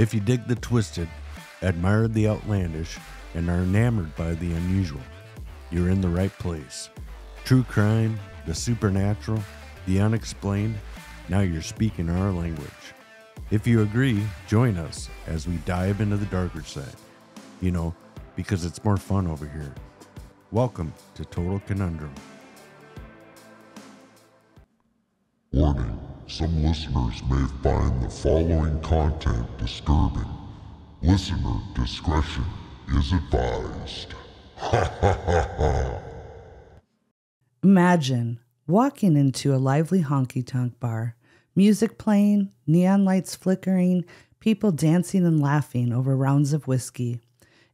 If you dig the twisted, admire the outlandish, and are enamored by the unusual, you're in the right place. True crime, the supernatural, the unexplained, now you're speaking our language. If you agree, join us as we dive into the darker side. You know, because it's more fun over here. Welcome to Total Conundrum. Warning, some listeners may find the following content disturbing. Listener discretion is advised. Ha ha ha ha. Imagine walking into a lively honky-tonk bar, music playing, neon lights flickering, people dancing and laughing over rounds of whiskey.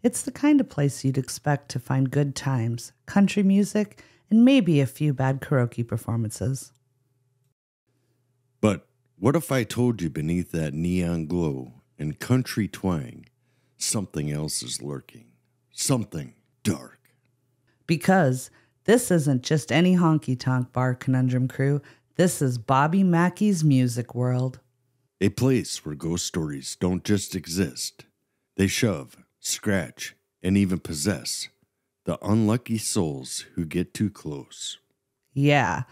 It's the kind of place you'd expect to find good times, country music, and maybe a few bad karaoke performances. But what if I told you beneath that neon glow and country twang, something else is lurking? Something dark. Because this isn't just any honky-tonk bar, Conundrum Crew. This is Bobby Mackey's music world. A place where ghost stories don't just exist. They shove, scratch, and even possess the unlucky souls who get too close. Yeah,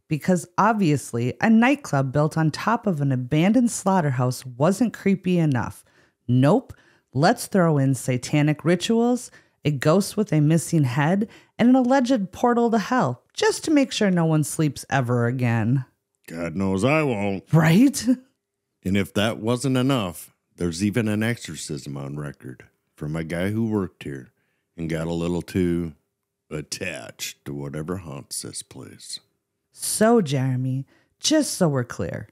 because obviously a nightclub built on top of an abandoned slaughterhouse wasn't creepy enough. Nope, let's throw in satanic rituals, a ghost with a missing head, and an alleged portal to hell, just to make sure no one sleeps ever again. God knows I won't. Right? And if that wasn't enough, there's even an exorcism on record from a guy who worked here and got a little too attached to whatever haunts this place. So, Jeremy, just so we're clear,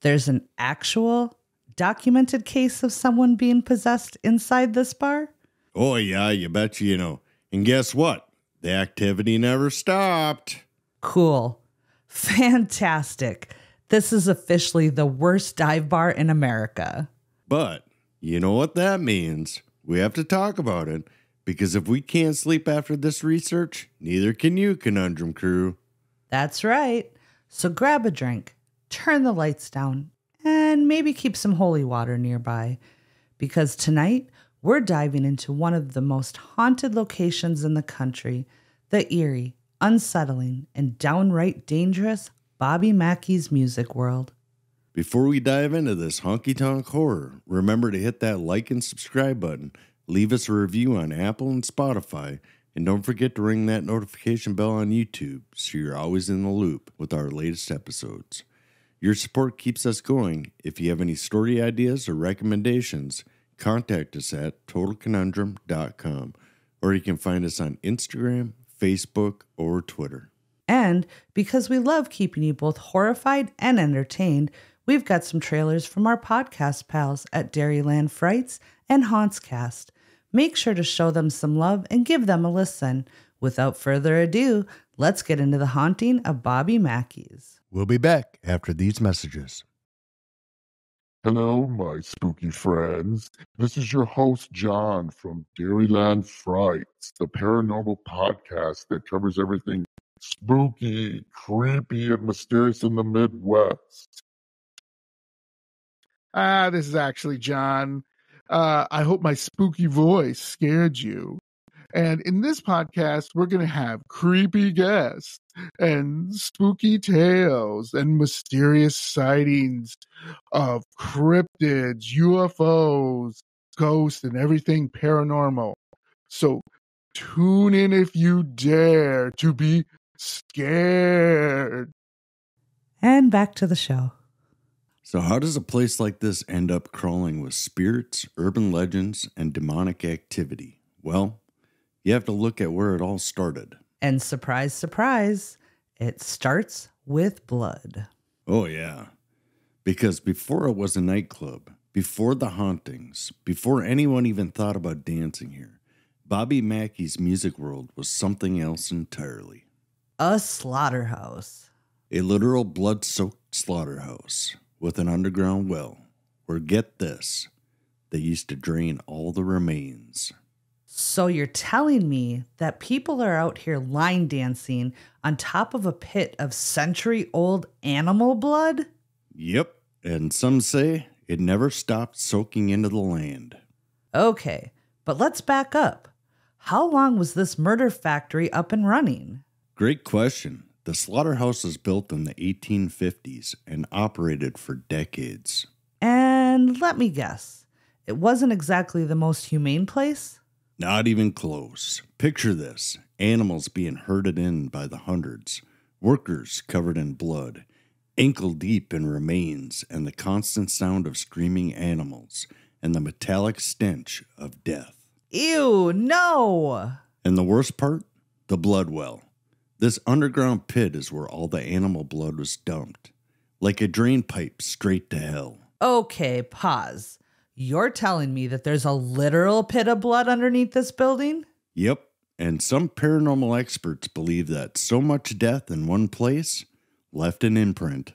there's an actual documented case of someone being possessed inside this bar? Oh, yeah, you bet you know. And guess what? The activity never stopped. Cool. Fantastic. This is officially the worst dive bar in America. But you know what that means? We have to talk about it, because if we can't sleep after this research, neither can you, Conundrum Crew. That's right. So grab a drink, turn the lights down, and maybe keep some holy water nearby. Because tonight, we're diving into one of the most haunted locations in the country, the eerie, unsettling, and downright dangerous Bobby Mackey's music world. Before we dive into this honky-tonk horror, remember to hit that like and subscribe button, leave us a review on Apple and Spotify, and don't forget to ring that notification bell on YouTube so you're always in the loop with our latest episodes. Your support keeps us going. If you have any story ideas or recommendations, contact us at totalconundrum.com, or you can find us on Instagram, Facebook, or Twitter. And because we love keeping you both horrified and entertained, we've got some trailers from our podcast pals at Dairyland Frights and Hauntscast. Make sure to show them some love and give them a listen. Without further ado, let's get into the haunting of Bobby Mackey's. We'll be back after these messages. Hello, my spooky friends. This is your host, John, from Dairyland Frights, the paranormal podcast that covers everything spooky, creepy, and mysterious in the Midwest. This is actually John. I hope my spooky voice scared you. And in this podcast, we're going to have creepy guests and spooky tales and mysterious sightings of cryptids, UFOs, ghosts, and everything paranormal. So tune in if you dare to be scared. And back to the show. So how does a place like this end up crawling with spirits, urban legends, and demonic activity? Well, you have to look at where it all started. And surprise, surprise, it starts with blood. Oh, yeah. Because before it was a nightclub, before the hauntings, before anyone even thought about dancing here, Bobby Mackey's music world was something else entirely. A slaughterhouse. A literal blood-soaked slaughterhouse with an underground well where, get this, they used to drain all the remains. So you're telling me that people are out here line dancing on top of a pit of century-old animal blood? Yep, and some say it never stopped soaking into the land. Okay, but let's back up. How long was this murder factory up and running? Great question. The slaughterhouse was built in the 1850s and operated for decades. And let me guess, it wasn't exactly the most humane place? Not even close. Picture this. Animals being herded in by the hundreds. Workers covered in blood. Ankle deep in remains and the constant sound of screaming animals. And the metallic stench of death. Ew, no! And the worst part? The blood well. This underground pit is where all the animal blood was dumped. Like a drain pipe straight to hell. Okay, pause. You're telling me that there's a literal pit of blood underneath this building? Yep, and some paranormal experts believe that so much death in one place left an imprint.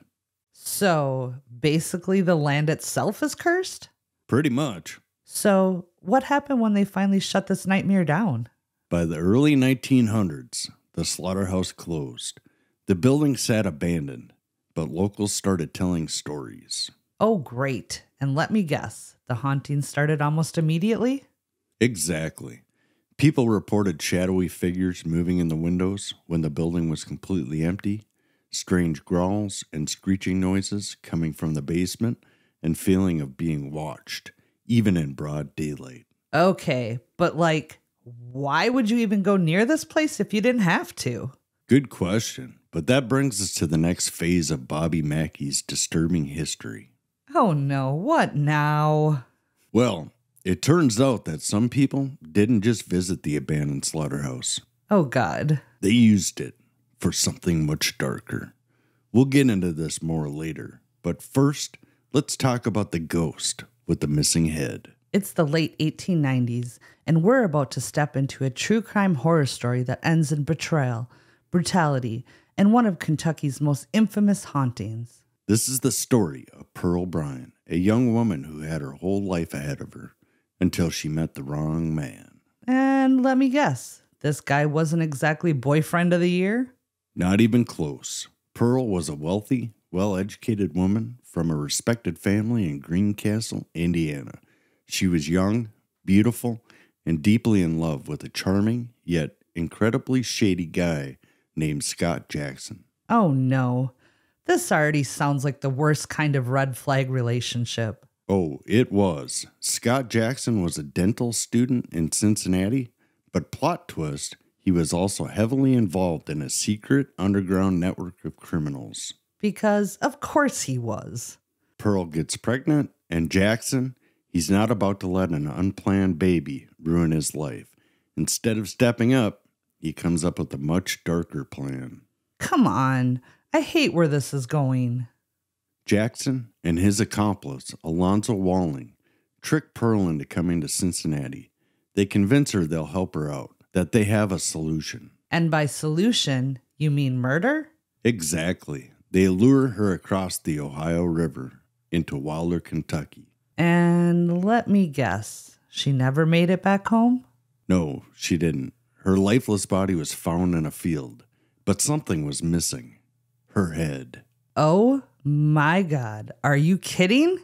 So, basically the land itself is cursed? Pretty much. So, what happened when they finally shut this nightmare down? By the early 1900s, the slaughterhouse closed. The building sat abandoned, but locals started telling stories. Oh, great. And let me guess, the hauntings started almost immediately? Exactly. People reported shadowy figures moving in the windows when the building was completely empty, strange growls and screeching noises coming from the basement, and feeling of being watched, even in broad daylight. Okay, but why would you even go near this place if you didn't have to? Good question, but that brings us to the next phase of Bobby Mackey's disturbing history. Oh no, what now? Well, it turns out that some people didn't just visit the abandoned slaughterhouse. Oh God. They used it for something much darker. We'll get into this more later, but first, let's talk about the ghost with the missing head. It's the late 1890s, and we're about to step into a true crime horror story that ends in betrayal, brutality, and one of Kentucky's most infamous hauntings. This is the story of Pearl Bryan, a young woman who had her whole life ahead of her until she met the wrong man. And let me guess, this guy wasn't exactly boyfriend of the year? Not even close. Pearl was a wealthy, well-educated woman from a respected family in Greencastle, Indiana. She was young, beautiful, and deeply in love with a charming, yet incredibly shady guy named Scott Jackson. Oh no, this already sounds like the worst kind of red flag relationship. Oh, it was. Scott Jackson was a dental student in Cincinnati, but plot twist, he was also heavily involved in a secret underground network of criminals. Because of course he was. Pearl gets pregnant, and Jackson, he's not about to let an unplanned baby ruin his life. Instead of stepping up, he comes up with a much darker plan. Come on, I hate where this is going. Jackson and his accomplice, Alonzo Walling, trick Pearl into coming to Cincinnati. They convince her they'll help her out, that they have a solution. And by solution, you mean murder? Exactly. They lure her across the Ohio River into Wilder, Kentucky. And let me guess, she never made it back home? No, she didn't. Her lifeless body was found in a field, but something was missing. Her head. Oh my God, are you kidding?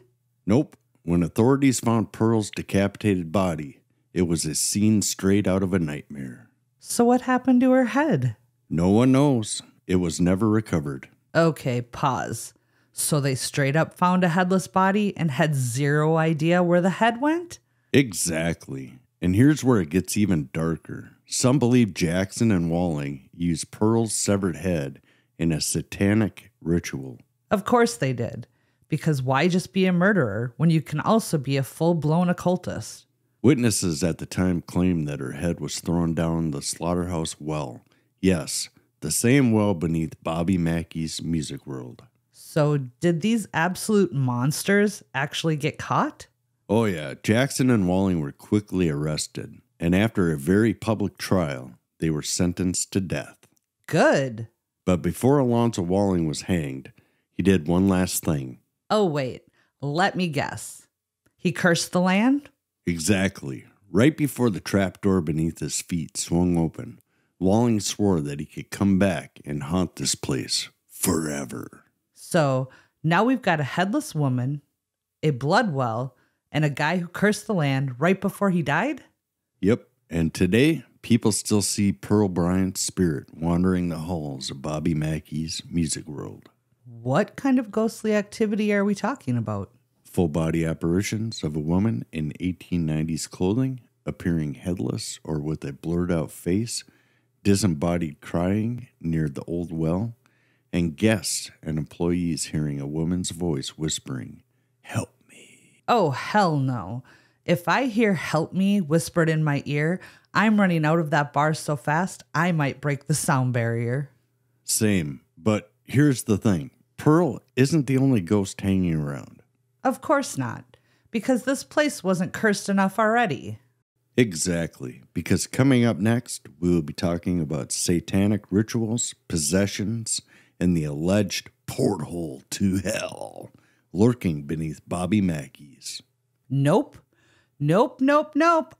Nope. When authorities found Pearl's decapitated body, it was a scene straight out of a nightmare. So what happened to her head? No one knows. It was never recovered. Okay, pause. So they straight up found a headless body and had zero idea where the head went? Exactly. And here's where it gets even darker. Some believe Jackson and Walling used Pearl's severed head in a satanic ritual. Of course they did. Because why just be a murderer when you can also be a full-blown occultist? Witnesses at the time claimed that her head was thrown down the slaughterhouse well. Yes, the same well beneath Bobby Mackey's Music World. So did these absolute monsters actually get caught? Oh yeah, Jackson and Walling were quickly arrested, and after a very public trial, they were sentenced to death. Good. But before Alonzo Walling was hanged, he did one last thing. Oh wait, let me guess. He cursed the land? Exactly. Right before the trapdoor beneath his feet swung open, Walling swore that he could come back and haunt this place forever. So now we've got a headless woman, a blood well, and a guy who cursed the land right before he died? Yep, and today, people still see Pearl Bryan's spirit wandering the halls of Bobby Mackey's music world. What kind of ghostly activity are we talking about? Full-body apparitions of a woman in 1890s clothing, appearing headless or with a blurred-out face, disembodied crying near the old well, and guests and employees hearing a woman's voice whispering, "Help me." Oh, hell no. If I hear "help me" whispered in my ear, I'm running out of that bar so fast I might break the sound barrier. Same, but here's the thing. Pearl isn't the only ghost hanging around. Of course not, because this place wasn't cursed enough already. Exactly, because coming up next, we will be talking about satanic rituals, possessions, and the alleged porthole to hell lurking beneath Bobby Mackey's. Nope.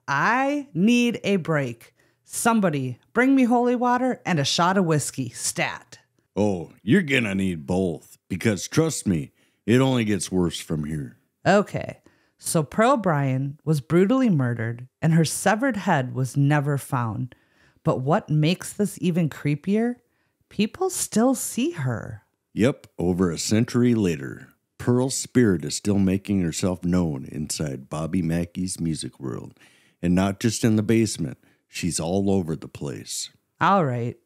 I need a break. Somebody bring me holy water and a shot of whiskey, stat. Oh, you're gonna need both, because trust me, it only gets worse from here. Okay, so Pearl Bryan was brutally murdered and her severed head was never found. But what makes this even creepier? People still see her. Yep, over a century later, Pearl's spirit is still making herself known inside Bobby Mackey's music world. And not just in the basement, she's all over the place. All right,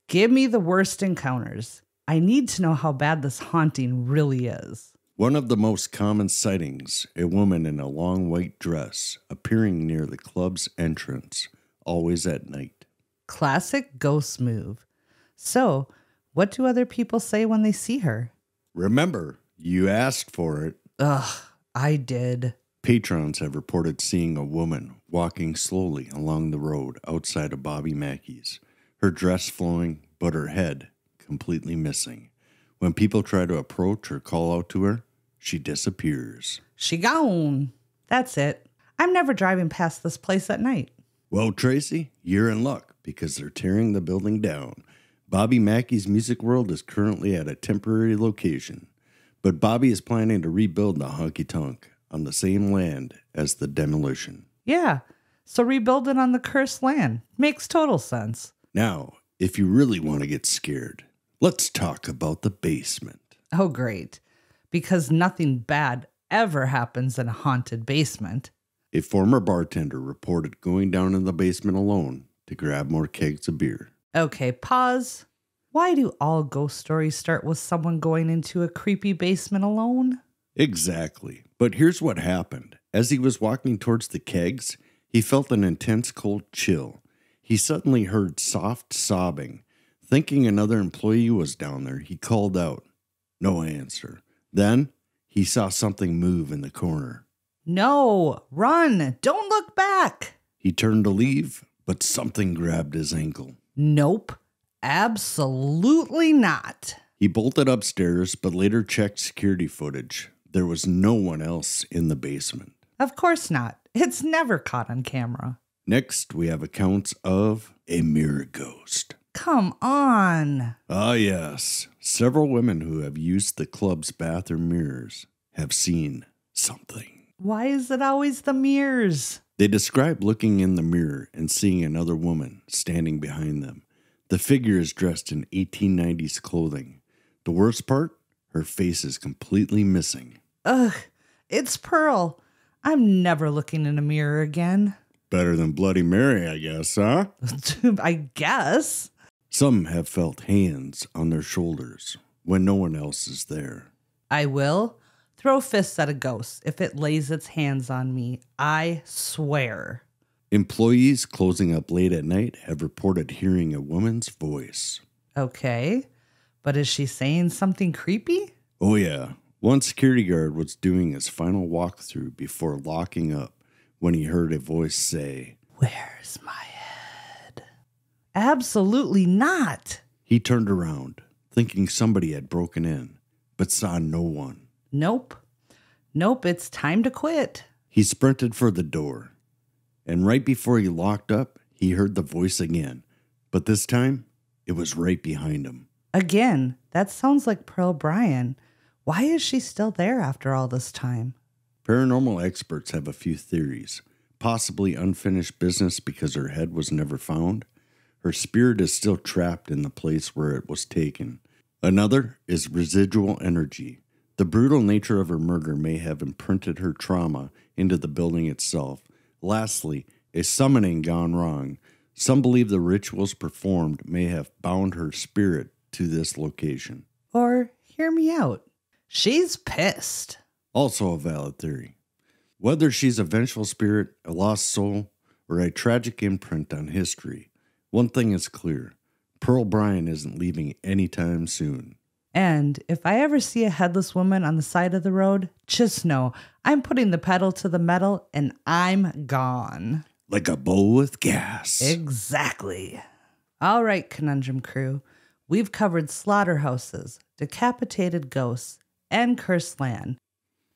give me the worst encounters. I need to know how bad this haunting really is. One of the most common sightings, a woman in a long white dress appearing near the club's entrance, always at night. Classic ghost move. So, what do other people say when they see her? Remember, you asked for it. Ugh, I did. Patrons have reported seeing a woman walking slowly along the road outside of Bobby Mackey's, her dress flowing, but her head completely missing. When people try to approach or call out to her, she disappears. She gone. That's it. I'm never driving past this place at night. Well, Tracy, you're in luck because they're tearing the building down. Bobby Mackey's music world is currently at a temporary location, but Bobby is planning to rebuild the honky-tonk on the same land as the demolition. Yeah, so rebuild it on the cursed land. Makes total sense. Now, if you really want to get scared, let's talk about the basement. Oh, great. Because nothing bad ever happens in a haunted basement. A former bartender reported going down in the basement alone to grab more kegs of beer. Okay, pause. Why do all ghost stories start with someone going into a creepy basement alone? Exactly. But here's what happened. As he was walking towards the kegs, he felt an intense cold chill. He suddenly heard soft sobbing. Thinking another employee was down there, he called out. No answer. Then he saw something move in the corner. No, run. Don't look back. He turned to leave, but something grabbed his ankle. Nope, absolutely not. He bolted upstairs, but later checked security footage. There was no one else in the basement. Of course not. It's never caught on camera. Next, we have accounts of a mirror ghost. Come on. Ah, yes. Several women who have used the club's bathroom mirrors have seen something. Why is it always the mirrors? They describe looking in the mirror and seeing another woman standing behind them. The figure is dressed in 1890s clothing. The worst part? Her face is completely missing. Ugh, it's Pearl. I'm never looking in a mirror again. Better than Bloody Mary, I guess, huh? I guess. Some have felt hands on their shoulders when no one else is there. I will throw fists at a ghost if it lays its hands on me. I swear. Employees closing up late at night have reported hearing a woman's voice. Okay, but is she saying something creepy? Oh yeah, one security guard was doing his final walkthrough before locking up when he heard a voice say, "Where's my head?" Absolutely not. He turned around, thinking somebody had broken in, but saw no one. Nope, it's time to quit. He sprinted for the door, and right before he locked up, he heard the voice again, but this time, it was right behind him. Again, that sounds like Pearl Bryan. Why is she still there after all this time? Paranormal experts have a few theories. Possibly unfinished business because her head was never found. Her spirit is still trapped in the place where it was taken. Another is residual energy. The brutal nature of her murder may have imprinted her trauma into the building itself. Lastly, a summoning gone wrong. Some believe the rituals performed may have bound her spirit to this location. Or, hear me out, she's pissed. Also a valid theory. Whether she's a vengeful spirit, a lost soul, or a tragic imprint on history, one thing is clear. Pearl Bryan isn't leaving anytime soon. And if I ever see a headless woman on the side of the road, just know I'm putting the pedal to the metal and I'm gone. Like a bowl with gas. Exactly. All right, Conundrum crew. We've covered slaughterhouses, decapitated ghosts, and cursed land.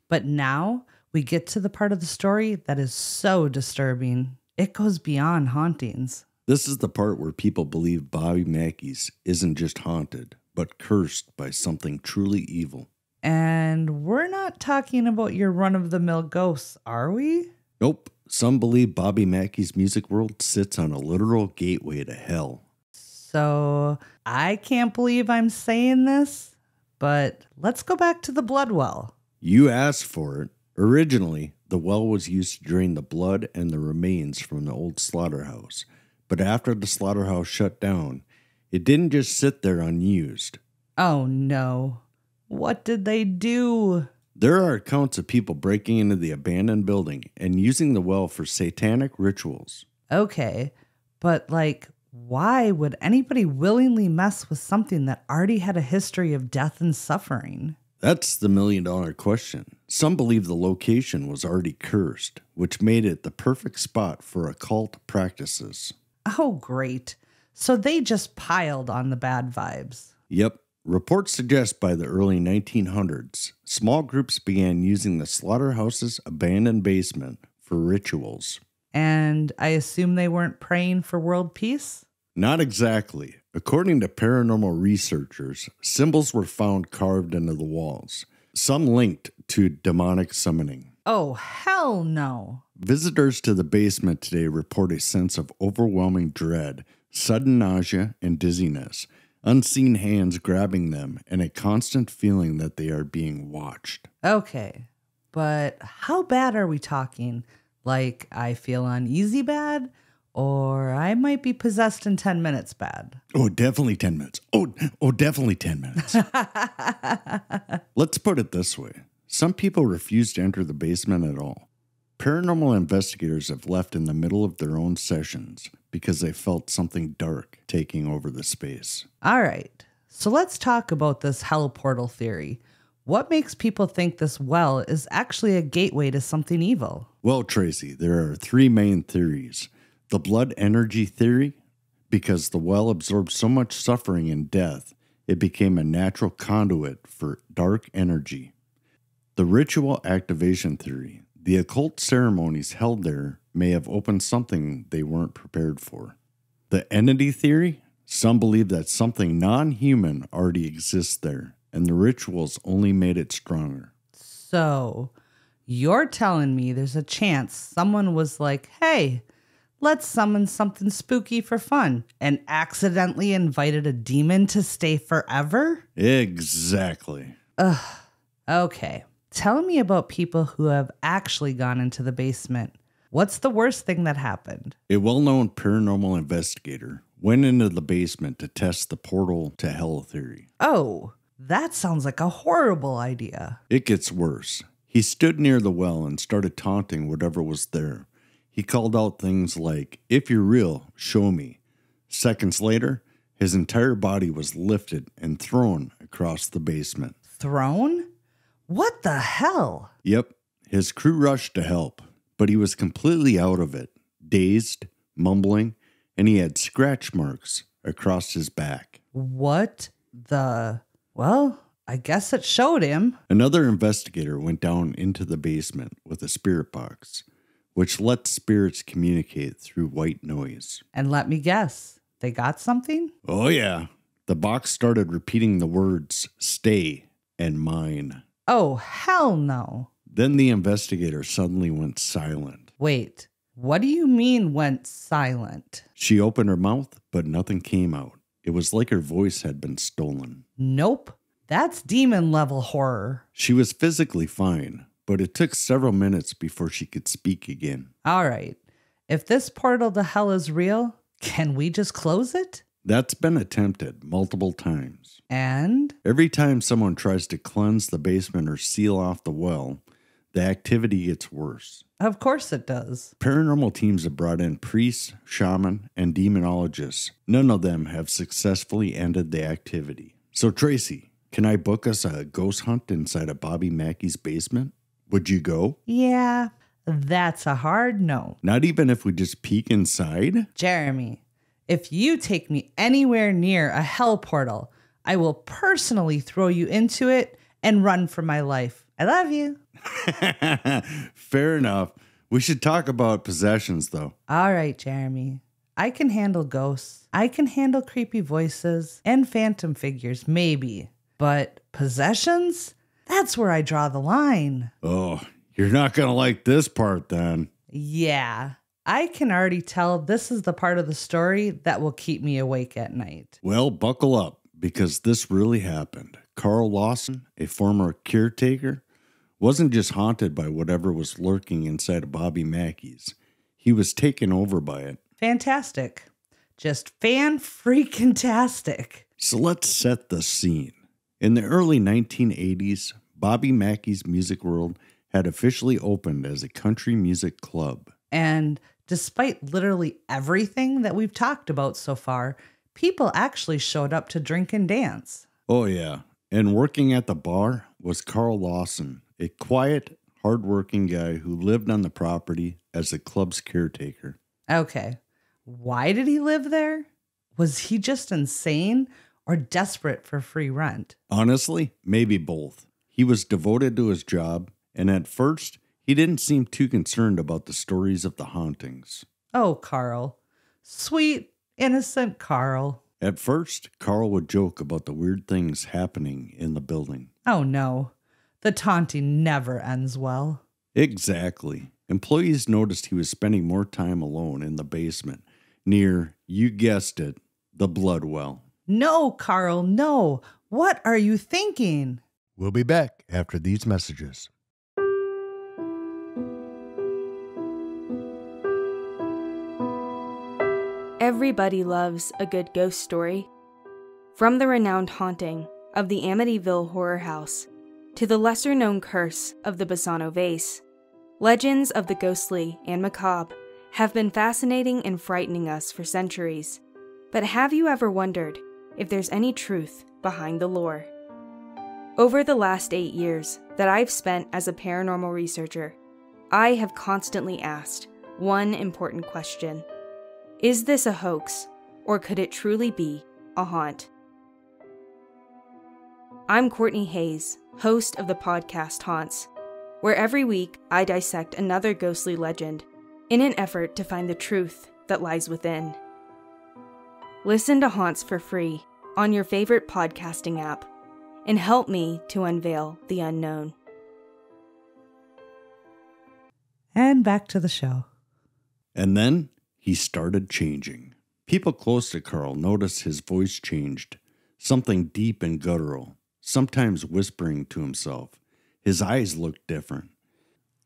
But now we get to the part of the story that is so disturbing. It goes beyond hauntings. This is the part where people believe Bobby Mackey's isn't just haunted, but cursed by something truly evil. And we're not talking about your run-of-the-mill ghosts, are we? Nope. Some believe Bobby Mackey's music world sits on a literal gateway to hell. So I can't believe I'm saying this, but let's go back to the blood well. You asked for it. Originally, the well was used to drain the blood and the remains from the old slaughterhouse. But after the slaughterhouse shut down, it didn't just sit there unused. Oh no. What did they do? There are accounts of people breaking into the abandoned building and using the well for satanic rituals. Okay, but why would anybody willingly mess with something that already had a history of death and suffering? That's the million-dollar question. Some believe the location was already cursed, which made it the perfect spot for occult practices. Oh, great. So they just piled on the bad vibes. Yep. Reports suggest by the early 1900s, small groups began using the slaughterhouse's abandoned basement for rituals. And I assume they weren't praying for world peace? Not exactly. According to paranormal researchers, symbols were found carved into the walls, some linked to demonic summoning. Oh, hell no. Visitors to the basement today report a sense of overwhelming dread, sudden nausea, and dizziness, unseen hands grabbing them, and a constant feeling that they are being watched. Okay, but how bad are we talking? Like, I feel uneasy bad? Or I might be possessed in 10 minutes bad? Oh, definitely 10 minutes. Oh, definitely 10 minutes. Let's put it this way. Some people refuse to enter the basement at all. Paranormal investigators have left in the middle of their own sessions because they felt something dark taking over the space. All right, so let's talk about this hell portal theory. What makes people think this well is actually a gateway to something evil? Well, Tracy, there are three main theories. The blood energy theory, because the well absorbed so much suffering and death, it became a natural conduit for dark energy. The ritual activation theory, the occult ceremonies held there may have opened something they weren't prepared for. The entity theory, some believe that something non-human already exists there, and the rituals only made it stronger. So, you're telling me there's a chance someone was like, hey, let's summon something spooky for fun, and accidentally invited a demon to stay forever? Exactly. Okay. Tell me about people who have actually gone into the basement. What's the worst thing that happened? A well-known paranormal investigator went into the basement to test the portal to hell theory. Oh, that sounds like a horrible idea. It gets worse. He stood near the well and started taunting whatever was there. He called out things like, "If you're real, show me." Seconds later, his entire body was lifted and thrown across the basement. Thrown? What the hell? Yep, his crew rushed to help, but he was completely out of it, dazed, mumbling, and he had scratch marks across his back. What the... Well, I guess it showed him. Another investigator went down into the basement with a spirit box, which lets spirits communicate through white noise. And let me guess, they got something? Oh yeah, the box started repeating the words "stay" and "mine." Oh, hell no. Then the investigator suddenly went silent. Wait, what do you mean went silent? She opened her mouth, but nothing came out. It was like her voice had been stolen. Nope, that's demon level horror. She was physically fine, but it took several minutes before she could speak again. All right, if this portal to hell is real, can we just close it? That's been attempted multiple times. And? Every time someone tries to cleanse the basement or seal off the well, the activity gets worse. Of course it does. Paranormal teams have brought in priests, shaman, and demonologists. None of them have successfully ended the activity. So Tracy, can I book us a ghost hunt inside of Bobby Mackey's basement? Would you go? Yeah, that's a hard no. Not even if we just peek inside? Jeremy, if you take me anywhere near a hell portal, I will personally throw you into it and run for my life. I love you. Fair enough. We should talk about possessions, though. All right, Jeremy. I can handle ghosts. I can handle creepy voices and phantom figures, maybe. But possessions? That's where I draw the line. Oh, you're not going to like this part then. Yeah. I can already tell this is the part of the story that will keep me awake at night. Well, buckle up, because this really happened. Carl Lawson, a former caretaker, wasn't just haunted by whatever was lurking inside of Bobby Mackey's. He was taken over by it. Fantastic. Just fan-freaking-tastic. So let's set the scene. In the early 1980s, Bobby Mackey's Music World had officially opened as a country music club. And despite literally everything that we've talked about so far, people actually showed up to drink and dance. Oh, yeah. And working at the bar was Carl Lawson, a quiet, hardworking guy who lived on the property as the club's caretaker. Okay. Why did he live there? Was he just insane or desperate for free rent? Honestly, maybe both. He was devoted to his job, and at first, he didn't seem too concerned about the stories of the hauntings. Oh, Carl. Sweet, innocent Carl. At first, Carl would joke about the weird things happening in the building. Oh, no. The taunting never ends well. Exactly. Employees noticed he was spending more time alone in the basement, near, you guessed it, the blood well. No, Carl, no. What are you thinking? We'll be back after these messages. Everybody loves a good ghost story. From the renowned haunting of the Amityville Horror House to the lesser-known curse of the Bassano Vase, legends of the ghostly and macabre have been fascinating and frightening us for centuries. But have you ever wondered if there's any truth behind the lore? Over the last 8 years that I've spent as a paranormal researcher, I have constantly asked one important question. Is this a hoax, or could it truly be a haunt? I'm Courtney Hayes, host of the podcast Haunts, where every week I dissect another ghostly legend in an effort to find the truth that lies within. Listen to Haunts for free on your favorite podcasting app and help me to unveil the unknown. And back to the show. And then he started changing. People close to Carl noticed his voice changed, something deep and guttural, sometimes whispering to himself. His eyes looked different,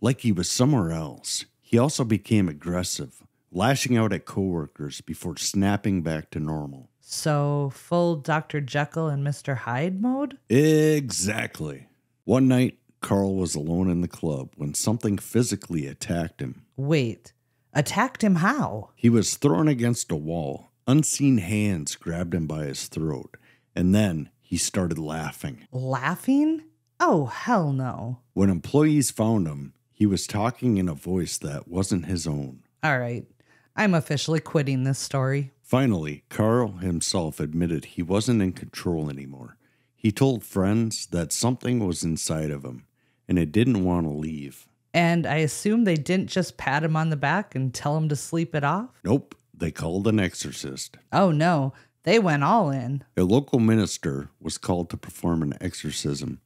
like he was somewhere else. He also became aggressive, lashing out at coworkers before snapping back to normal. So, full Dr. Jekyll and Mr. Hyde mode? Exactly. One night, Carl was alone in the club when something physically attacked him. Wait, attacked him how? He was thrown against a wall. Unseen hands grabbed him by his throat, and then he started laughing. Laughing? Oh, hell no. When employees found him, he was talking in a voice that wasn't his own. All right, I'm officially quitting this story. Finally, Carl himself admitted he wasn't in control anymore. He told friends that something was inside of him, and it didn't want to leave. And I assume they didn't just pat him on the back and tell him to sleep it off? Nope, they called an exorcist. Oh no, they went all in. A local minister was called to perform an exorcism.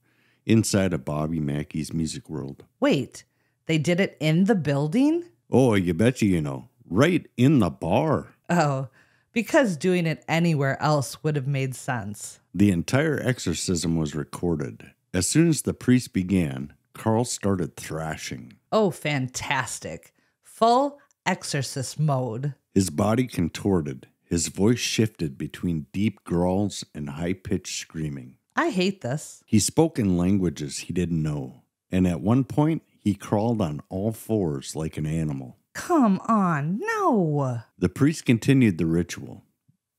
inside of Bobby Mackey's Music World. Wait, they did it in the building? Oh, you betcha you know. Right in the bar. Oh, because doing it anywhere else would have made sense. The entire exorcism was recorded. As soon as the priest began, Carl started thrashing. Oh, fantastic. Full exorcist mode. His body contorted. His voice shifted between deep growls and high-pitched screaming. I hate this. He spoke in languages he didn't know, and at one point, he crawled on all fours like an animal. Come on, no. The priest continued the ritual,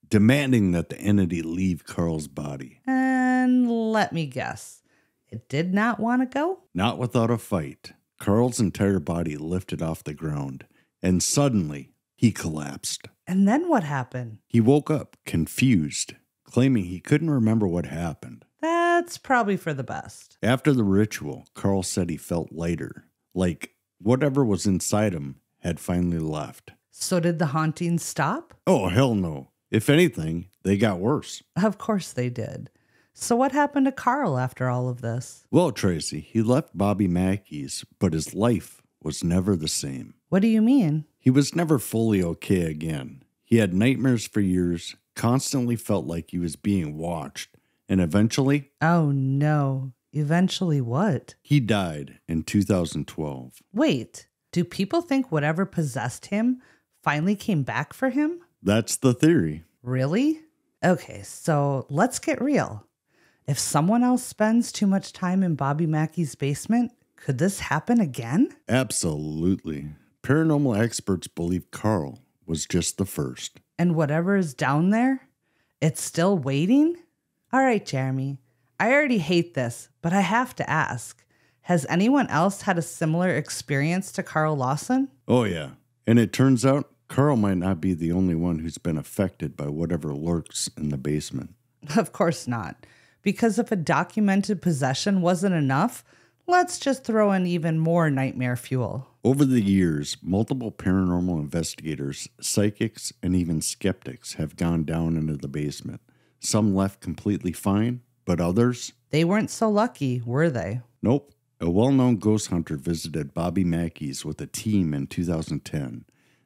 demanding that the entity leave Carl's body. And let me guess, it did not want to go? Not without a fight. Carl's entire body lifted off the ground, and suddenly, he collapsed. And then what happened? He woke up, confused, claiming he couldn't remember what happened. That's probably for the best. After the ritual, Carl said he felt lighter, like whatever was inside him had finally left. So did the hauntings stop? Oh, hell no. If anything, they got worse. Of course they did. So what happened to Carl after all of this? Well, Tracy, he left Bobby Mackey's, but his life was never the same. What do you mean? He was never fully okay again. He had nightmares for years, constantly felt like he was being watched, and eventually... Oh no. Eventually what? He died in 2012. Wait, do people think whatever possessed him finally came back for him? That's the theory. Really? Okay, so let's get real. If someone else spends too much time in Bobby Mackey's basement, could this happen again? Absolutely. Paranormal experts believe Carl was just the first. And whatever is down there, it's still waiting? All right, Jeremy, I already hate this, but I have to ask. Has anyone else had a similar experience to Carl Lawson? Oh, yeah. And it turns out Carl might not be the only one who's been affected by whatever lurks in the basement. Of course not. Because if a documented possession wasn't enough, let's just throw in even more nightmare fuel. Over the years, multiple paranormal investigators, psychics, and even skeptics have gone down into the basement. Some left completely fine, but others... They weren't so lucky, were they? Nope. A well-known ghost hunter visited Bobby Mackey's with a team in 2010.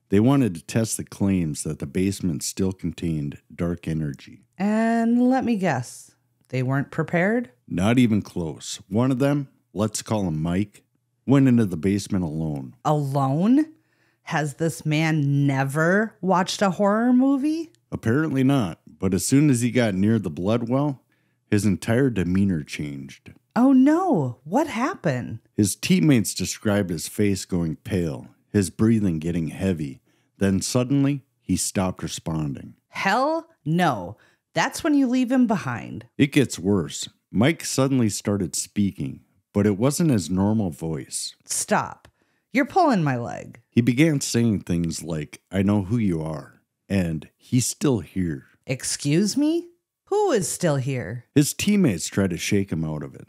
They wanted to test the claims that the basement still contained dark energy. And let me guess, they weren't prepared? Not even close. One of them, let's call him Mike, went into the basement alone. Alone? Has this man never watched a horror movie? Apparently not, but as soon as he got near the blood well, his entire demeanor changed. Oh no, what happened? His teammates described his face going pale, his breathing getting heavy. Then suddenly, he stopped responding. Hell no. That's when you leave him behind. It gets worse. Mike suddenly started speaking, but it wasn't his normal voice. Stop. You're pulling my leg. He began saying things like, "I know who you are," and "He's still here." Excuse me? Who is still here? His teammates tried to shake him out of it,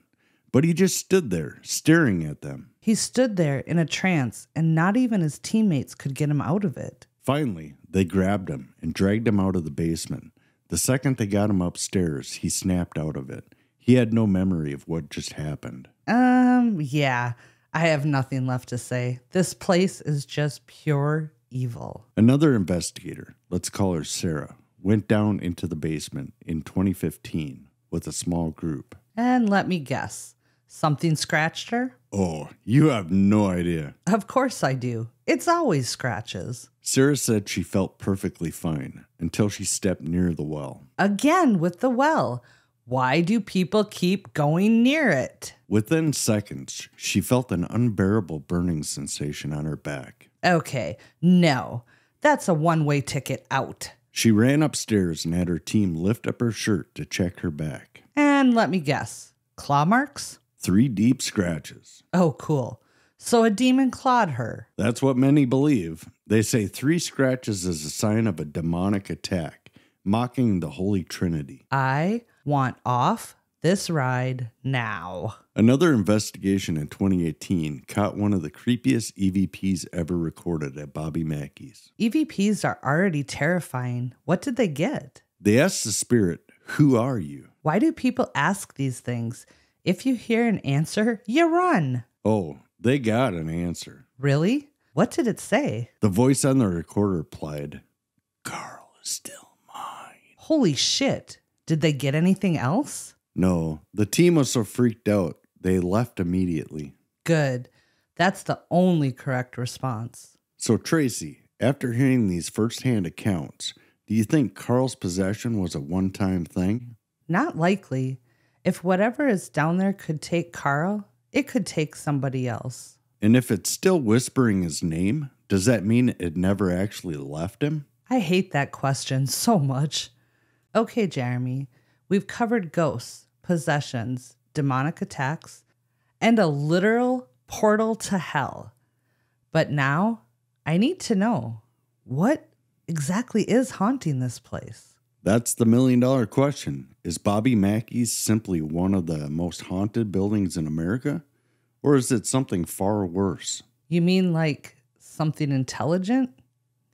but he just stood there, staring at them. He stood there in a trance, and not even his teammates could get him out of it. Finally, they grabbed him and dragged him out of the basement. The second they got him upstairs, he snapped out of it. He had no memory of what just happened. Yeah, I have nothing left to say. This place is just pure evil. Another investigator, let's call her Sarah, went down into the basement in 2015 with a small group. And let me guess, something scratched her? Oh, you have no idea. Of course I do. It's always scratches. Sarah said she felt perfectly fine until she stepped near the well. Again with the well. Why do people keep going near it? Within seconds, she felt an unbearable burning sensation on her back. Okay, no. That's a one-way ticket out. She ran upstairs and had her team lift up her shirt to check her back. And let me guess, claw marks? 3 deep scratches. Oh, cool. So a demon clawed her. That's what many believe. They say 3 scratches is a sign of a demonic attack, mocking the Holy Trinity. I want off this ride now. Another investigation in 2018 caught one of the creepiest EVPs ever recorded at Bobby Mackey's. EVPs are already terrifying. What did they get? They asked the spirit, "Who are you?" Why do people ask these things? If you hear an answer, you run. Oh, they got an answer. Really? What did it say? The voice on the recorder replied, "Carl is still mine." Holy shit. Did they get anything else? No, the team was so freaked out, they left immediately. Good. That's the only correct response. So, Tracy, after hearing these first-hand accounts, do you think Carl's possession was a one-time thing? Not likely. If whatever is down there could take Carl, it could take somebody else. And if it's still whispering his name, does that mean it never actually left him? I hate that question so much. Okay, Jeremy, we've covered ghosts, possessions, demonic attacks, and a literal portal to hell. But now, I need to know, what exactly is haunting this place? That's the million-dollar question. Is Bobby Mackey's simply one of the most haunted buildings in America? Or is it something far worse? You mean like something intelligent?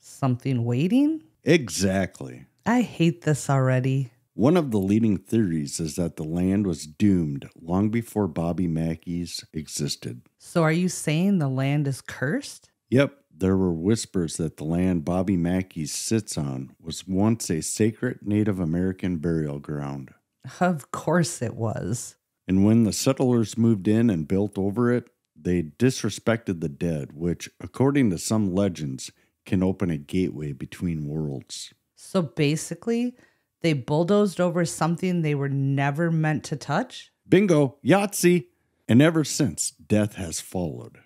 Something waiting? Exactly. I hate this already. One of the leading theories is that the land was doomed long before Bobby Mackey's existed. So are you saying the land is cursed? Yep, there were whispers that the land Bobby Mackey sits on was once a sacred Native American burial ground. Of course it was. And when the settlers moved in and built over it, they disrespected the dead, which, according to some legends, can open a gateway between worlds. So basically, they bulldozed over something they were never meant to touch? Bingo! Yahtzee! And ever since, death has followed.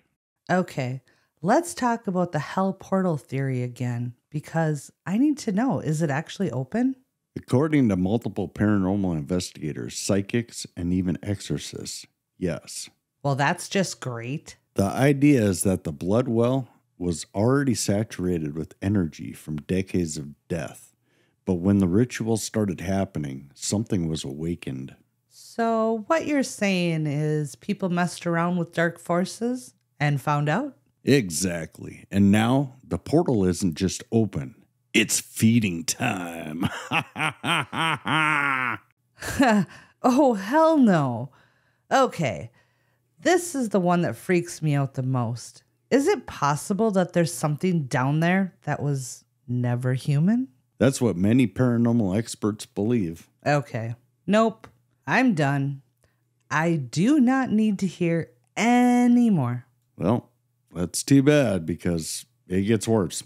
Okay, let's talk about the hell portal theory again, because I need to know, is it actually open? According to multiple paranormal investigators, psychics, and even exorcists, yes. Well, that's just great. The idea is that the blood well was already saturated with energy from decades of death, but when the rituals started happening, something was awakened. So what you're saying is people messed around with dark forces and found out? Exactly. And now the portal isn't just open. It's feeding time. Oh, hell no. Okay, this is the one that freaks me out the most. Is it possible that there's something down there that was never human? That's what many paranormal experts believe. Okay, nope, I'm done. I do not need to hear any more. Well, that's too bad because it gets worse.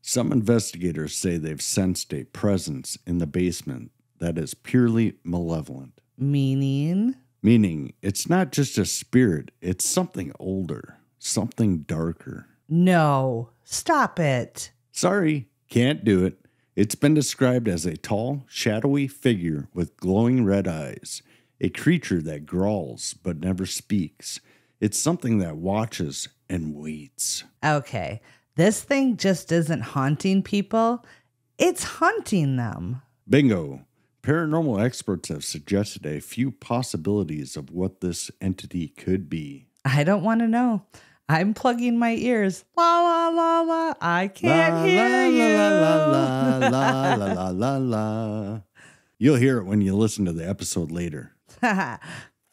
Some investigators say they've sensed a presence in the basement that is purely malevolent. Meaning? Meaning, it's not just a spirit, it's something older, something darker. No, stop it. Sorry, can't do it. It's been described as a tall, shadowy figure with glowing red eyes, a creature that growls but never speaks. It's something that watches and waits. Okay, this thing just isn't haunting people, it's hunting them. Bingo! Paranormal experts have suggested a few possibilities of what this entity could be. I don't want to know. I'm plugging my ears. La la la la. I can't hear you. La la la la la la la la. You'll hear it when you listen to the episode later.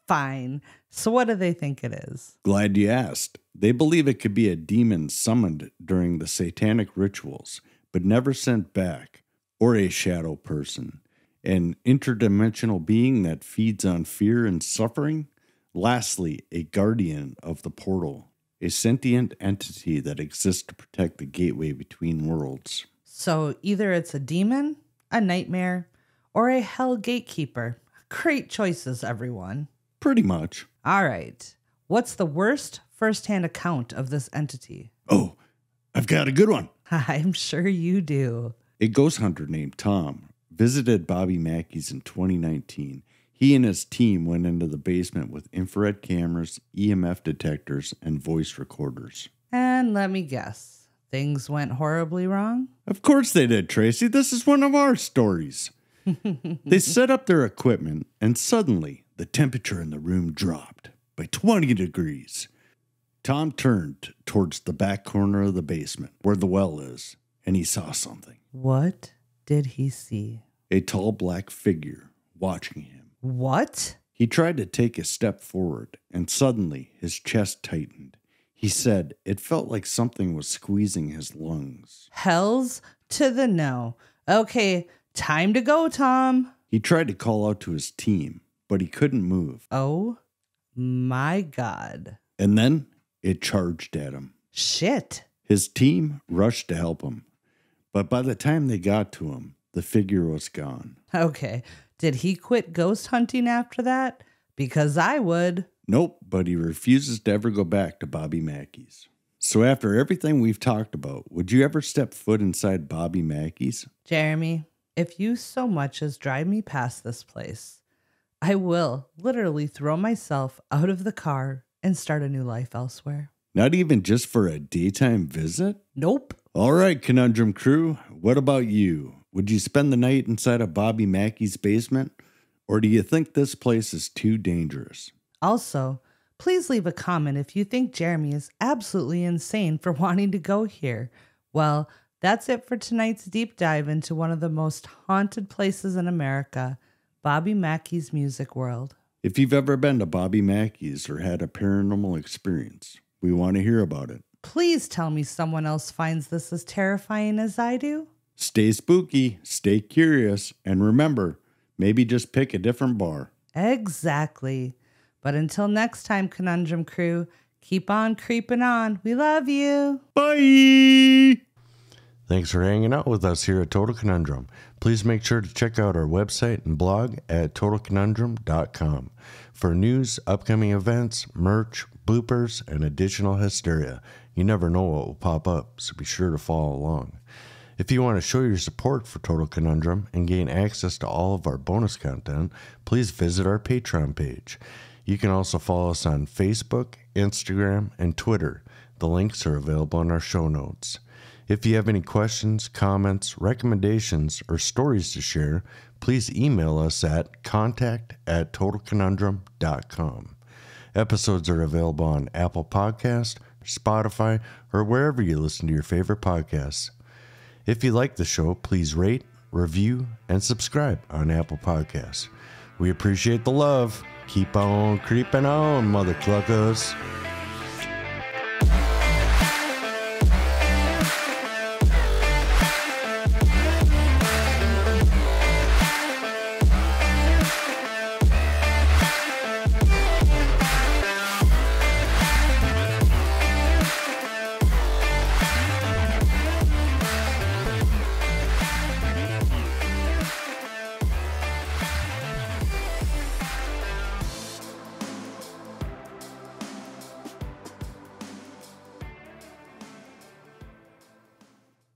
Fine. So what do they think it is? Glad you asked. They believe it could be a demon summoned during the satanic rituals, but never sent back, or a shadow person, an interdimensional being that feeds on fear and suffering. Lastly, a guardian of the portal, a sentient entity that exists to protect the gateway between worlds. So either it's a demon, a nightmare, or a hell gatekeeper. Great choices, everyone. Pretty much. All right. What's the worst first-hand account of this entity? Oh, I've got a good one. I'm sure you do. A ghost hunter named Tom visited Bobby Mackey's in 2019. He and his team went into the basement with infrared cameras, EMF detectors, and voice recorders. And let me guess, things went horribly wrong? Of course they did, Tracy. This is one of our stories. They set up their equipment, and suddenly the temperature in the room dropped by 20 degrees. Tom turned towards the back corner of the basement where the well is, and he saw something. What did he see? A tall black figure watching him. What? He tried to take a step forward, and suddenly his chest tightened. He said it felt like something was squeezing his lungs. Hells to the no. Okay, time to go, Tom. He tried to call out to his team, but he couldn't move. Oh my God. And then it charged at him. Shit. His team rushed to help him, but by the time they got to him, the figure was gone. Okay, did he quit ghost hunting after that? Because I would. Nope, but he refuses to ever go back to Bobby Mackey's. So after everything we've talked about, would you ever step foot inside Bobby Mackey's? Jeremy, if you so much as drive me past this place, I will literally throw myself out of the car and start a new life elsewhere. Not even just for a daytime visit? Nope. All right, Conundrum crew, what about you? Would you spend the night inside of Bobby Mackey's basement? Or do you think this place is too dangerous? Also, please leave a comment if you think Jeremy is absolutely insane for wanting to go here. Well, that's it for tonight's deep dive into one of the most haunted places in America, Bobby Mackey's Music World. If you've ever been to Bobby Mackey's or had a paranormal experience, we want to hear about it. Please tell me someone else finds this as terrifying as I do. Stay spooky, stay curious, and remember, maybe just pick a different bar. Exactly. But until next time, Conundrum crew, keep on creeping on. We love you. Bye! Thanks for hanging out with us here at Total Conundrum. Please make sure to check out our website and blog at totalconundrum.com for news, upcoming events, merch, bloopers, and additional hysteria. You never know what will pop up, so be sure to follow along. If you want to show your support for Total Conundrum and gain access to all of our bonus content, please visit our Patreon page. You can also follow us on Facebook, Instagram, and Twitter. The links are available in our show notes. If you have any questions, comments, recommendations, or stories to share, please email us at contact@totalconundrum.com. Episodes are available on Apple Podcasts, Spotify, or wherever you listen to your favorite podcasts. If you like the show, please rate, review, and subscribe on Apple Podcasts. We appreciate the love. Keep on creeping on, mother cluckers.